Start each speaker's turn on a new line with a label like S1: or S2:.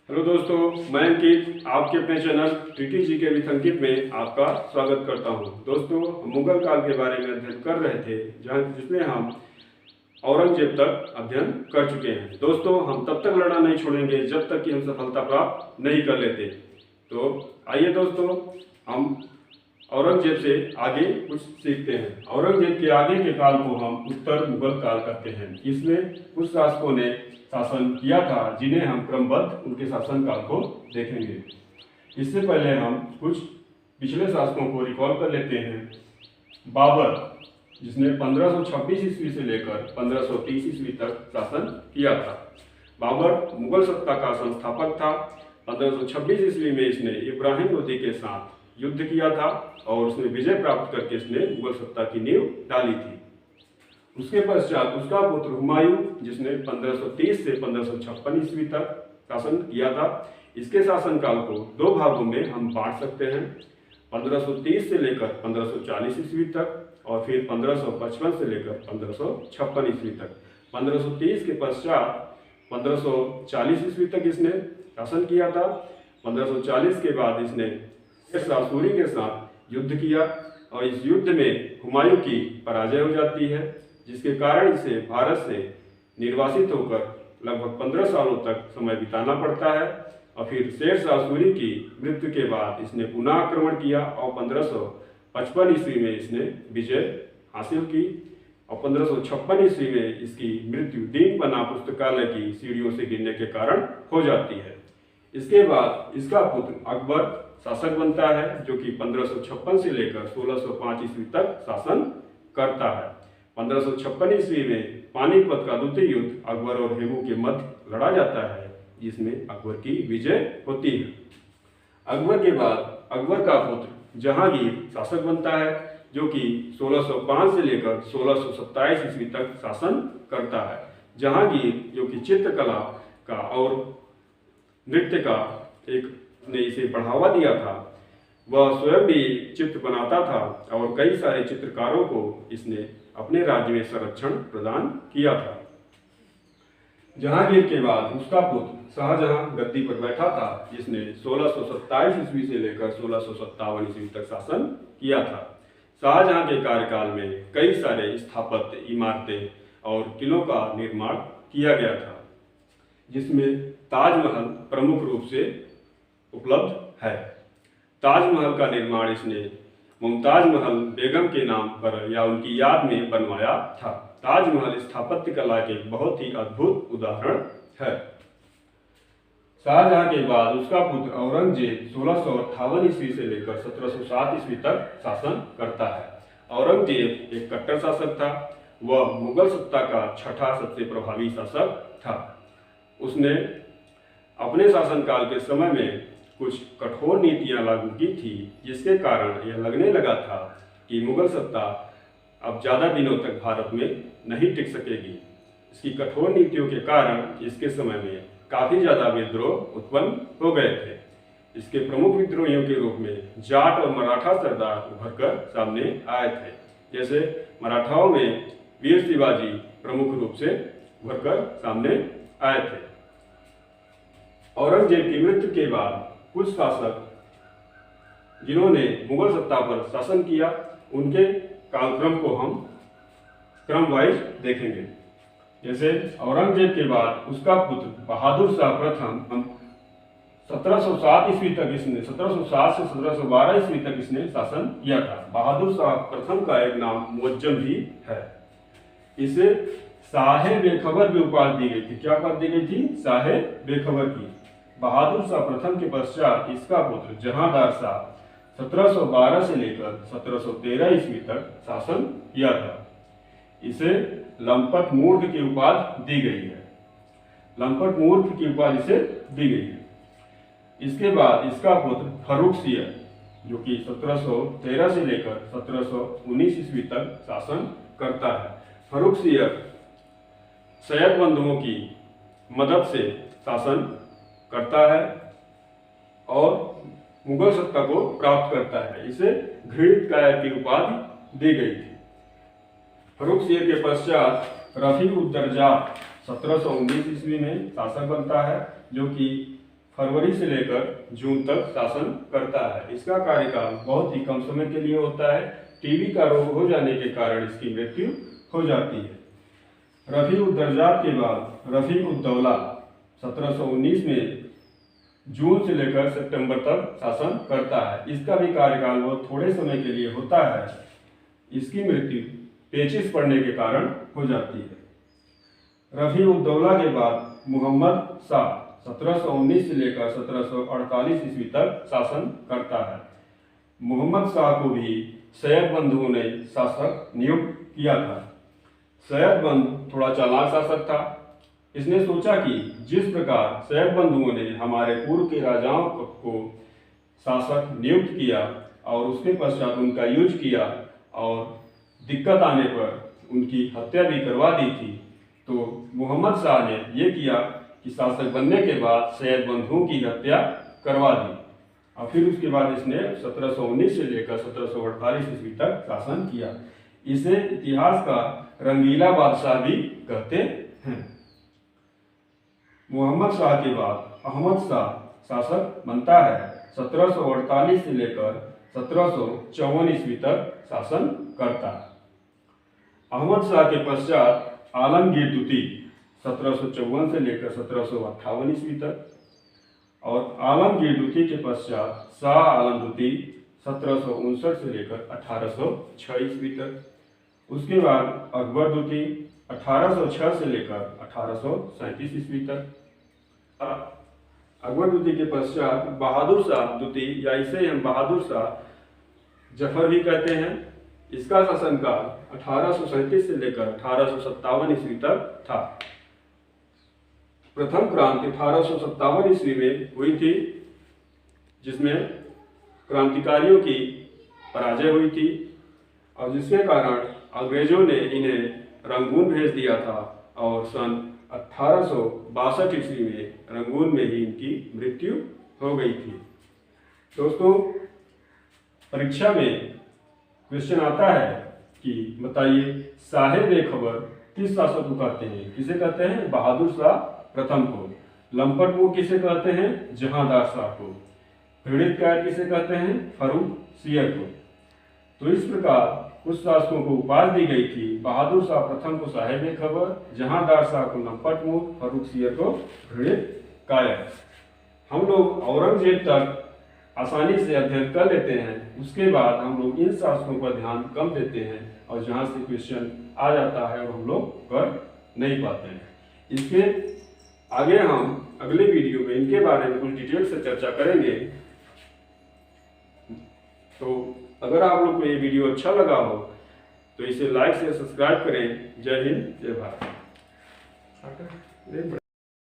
S1: Hello दोस्तों, मैं अंकित आपके अपने चैनल ट्रिकी जी के विथ अंकित में आपका स्वागत करता हूं। दोस्तों, हम मुगल काल के बारे में अध्ययन कर रहे थे जिसमें हम औरंगजेब तक अध्ययन कर चुके हैं। दोस्तों, हम तब तक लड़ना नहीं छोड़ेंगे जब तक कि हम सफलता प्राप्त नहीं कर लेते। तो आइए दोस्तों, हम औरंगजेब से आगे कुछ सीखते हैं। औरंगजेब के आगे के काल को हम उत्तर मुगल काल कहते हैं। इसमें कुछ शासकों ने शासन किया था जिन्हें हम क्रमबद्ध उनके शासन काल को देखेंगे। इससे पहले हम कुछ पिछले शासकों को रिकॉल कर लेते हैं। बाबर, जिसने 1526 ईस्वी से लेकर 1530 ईस्वी तक शासन किया था। बाबर मुगल सत्ता का संस्थापक था। 1526 ईस्वी में इसने इब्राहिम लोदी के साथ युद्ध किया था और उसने विजय प्राप्त करके इसने मुगल सत्ता की नींव डाली थी। उसके पश्चात उसका पुत्र हुमायूं, जिसने 1530 से 1556 ईस्वी तक शासन किया था। इसके शासनकाल को दो भागों में हम बांट सकते हैं, 1530 से लेकर 1540 ईस्वी तक और फिर 1555 से लेकर 1556 ईस्वी तक। 1530 के पश्चात 1540 ईस्वी तक इसने शासन किया था। 1540 के बाद इसने शेरशाह सूरी के साथ युद्ध किया और इस युद्ध में हुमायूं की पराजय हो जाती है, जिसके कारण इसे भारत से निर्वासित होकर लगभग 15 सालों तक समय बिताना पड़ता है। और फिर शेरशाह सूरी की मृत्यु के बाद इसने पुनः आक्रमण किया और 1555 ईस्वी में इसने विजय हासिल की और 1556 ईस्वी में इसकी मृत्यु दीनपना पुस्तकालय की सीढ़ियों से गिरने के कारण हो जाती है। इसके बाद इसका पुत्र अकबर शासक बनता है, जो कि 1556 से लेकर 1605 ईस्वी तक शासन करता है। 1556 ईस्वी में पानीपत का द्वितीय युद्ध अकबर और हेमू के मध्य लड़ा जाता है, जिसमें अकबर की विजय होती है। अकबर के बाद अकबर का पुत्र जहांगीर शासक बनता है, जो कि 1605 से लेकर 1627 ईस्वी तक शासन करता है। जहांगीर, जो कि चित्रकला का और नृत्य का ने इसे बढ़ावा दिया था, वह स्वयं भी चित्र बनाता था और कई सारे चित्रकारों को इसने अपने राज्य में संरक्षण प्रदान किया था। जहांगीर के बाद उसका पुत्र शाहजहां गद्दी पर बैठा था, जिसने 1627 ईस्वी से लेकर 1657 ईस्वी तक शासन किया था। शाहजहां के कार्यकाल में कई सारे स्थापत्य, इमारतें और किलों का निर्माण किया गया था, जिसमें ताजमहल प्रमुख रूप से उपलब्ध है। ताजमहल का निर्माण इसने मुमताज महल बेगम के नाम पर या उनकी याद में बनवाया था। ताजमहल स्थापत्य कला के बहुत ही अद्भुत उदाहरण है। शाहजहां के बाद उसका पुत्र औरंगजेब 1658 ईस्वी से लेकर 1707 ईस्वी तक शासन करता है। औरंगजेब एक कट्टर शासक था। वह मुगल सत्ता का छठा सबसे प्रभावी शासक था। उसने अपने शासनकाल के समय में कुछ कठोर नीतियां लागू की थी, जिसके कारण यह लगने लगा था कि मुगल सत्ता अब ज़्यादा दिनों तक भारत में नहीं टिक सकेगी। इसकी कठोर नीतियों के कारण इसके समय में काफ़ी ज़्यादा विद्रोह उत्पन्न हो गए थे। इसके प्रमुख विद्रोहियों के रूप में जाट और मराठा सरदार उभर कर सामने आए थे। जैसे मराठाओं में वीर शिवाजी प्रमुख रूप से उभर कर सामने आए थे। औरंगजेब की मृत्यु के बाद कुछ शासक जिन्होंने मुगल सत्ता पर शासन किया, उनके कालक्रम को हम क्रम वाइज देखेंगे। जैसे औरंगजेब के बाद उसका पुत्र बहादुर शाह प्रथम 1707 ईस्वी तक इसने 1707 से 1712 ईस्वी तक इसने शासन किया था। बहादुर शाह प्रथम का एक नाम मुअज्जम भी है। इसे शाहे बेखबर भी उपाधि दी गई थी। क्या उपाधि दी गई थी? शाहे बेखबर की। बहादुर शाह प्रथम के पश्चात इसका पुत्र जहांदार शाह 1712 से लेकर 1713 ईस्वी तक शासन किया था। इसे लंपट मूर्ख की उपाधि दी गई है। लंपट मूर्ख की उपाधि इसे दी गई है। इसके बाद इसका पुत्र फर्रुखसियर, जो कि 1713 से लेकर 1719 ईस्वी तक शासन करता है। फर्रुखसियर सैयद बंधुओं की मदद से शासन करता है और मुगल सत्ता को प्राप्त करता है। इसे घृणित कायर की उपाधि दी गई थी। फर्रुखसियर के पश्चात रफी-उद-दर्जा 1719 ईस्वी में शासक बनता है, जो कि फरवरी से लेकर जून तक शासन करता है। इसका कार्यकाल बहुत ही कम समय के लिए होता है। टीबी का रोग हो जाने के कारण इसकी मृत्यु हो जाती है। रफ़ी-उद-दर्जात के बाद रफ़ी-उद-दौला 1719 में जून से लेकर सितंबर तक शासन करता है। इसका भी कार्यकाल बहुत थोड़े समय के लिए होता है। इसकी मृत्यु पेचिश पड़ने के कारण हो जाती है। रफ़ी-उद-दौला के बाद मुहम्मद शाह 1719 से लेकर 1748 ईस्वी तक शासन करता है। मुहम्मद शाह को भी सैयद बंधुओं ने शासक नियुक्त किया था। सैयद बंधु थोड़ा चालाक शासक था। इसने सोचा कि जिस प्रकार सैयद बंधुओं ने हमारे पूर्व के राजाओं को शासक नियुक्त किया और उसके पश्चात उनका यूज किया और दिक्कत आने पर उनकी हत्या भी करवा दी थी, तो मुहम्मद शाह ने यह किया कि शासक बनने के बाद सैयद बंधुओं की हत्या करवा दी और फिर उसके बाद इसने 1719 से लेकर 1748 ईस्वी तक शासन किया। इसे इतिहास का रंगीला बादशाह भी कहते हैं। मुहम्मद शाह के बाद अहमद शाह शासक बनता है। 1748 से लेकर 1754 ईस्वी तक शासन करता है। अहमद शाह के पश्चात आलमगीर द्वितीय 1754 से लेकर 1758 ईस्वी तक और आलमगीर द्वितीय के पश्चात शाह आलम द्वितीय 1759 से लेकर 1806 ईस्वी तक। उसके बाद अकबर द्वितीय 1806 से लेकर 1837 ईस्वी तक। अकबर द्वितीय के पश्चात बहादुर शाह द्वितीय या इसे हम बहादुर शाह जफर भी कहते हैं। इसका शासनकाल 1837 से लेकर 1857 ईस्वी तक था। प्रथम क्रांति 1857 ईस्वी में हुई थी, जिसमें क्रांतिकारियों की पराजय हुई थी और जिसके कारण अंग्रेजों ने इन्हें रंगून भेज दिया था और सन 1862 ईस्वी में रंगून में ही इनकी मृत्यु हो गई थी। दोस्तों, परीक्षा में क्वेश्चन आता है कि बताइए साहिब-ए-खबर किस शासक को कहते हैं? किसे कहते हैं? बहादुर शाह प्रथम को। लंपट मुंह किसे कहते हैं? जहांदार शाह को। पीड़ित कैद किसे कहते हैं? फर्रुख सियर को। तो इस प्रकार कुछ शासकों को उपाधि दी गई थी। बहादुर शाह प्रथम को साहिब-ए-खबर, जहांदार शाह को लंपट मुंह, फर्रुख सियर को पीड़ित कायर। हम लोग औरंगजेब तक आसानी से अध्ययन कर लेते हैं, उसके बाद हम लोग इन शासकों पर ध्यान कम देते हैं और जहाँ से क्वेश्चन आ जाता है वो हम लोग कर नहीं पाते हैं। इसके आगे हम अगले वीडियो में इनके बारे में कुछ डिटेल से चर्चा करेंगे। तो अगर आप लोग को ये वीडियो अच्छा लगा हो तो इसे लाइक से सब्सक्राइब करें। जय हिंद, जय भारत।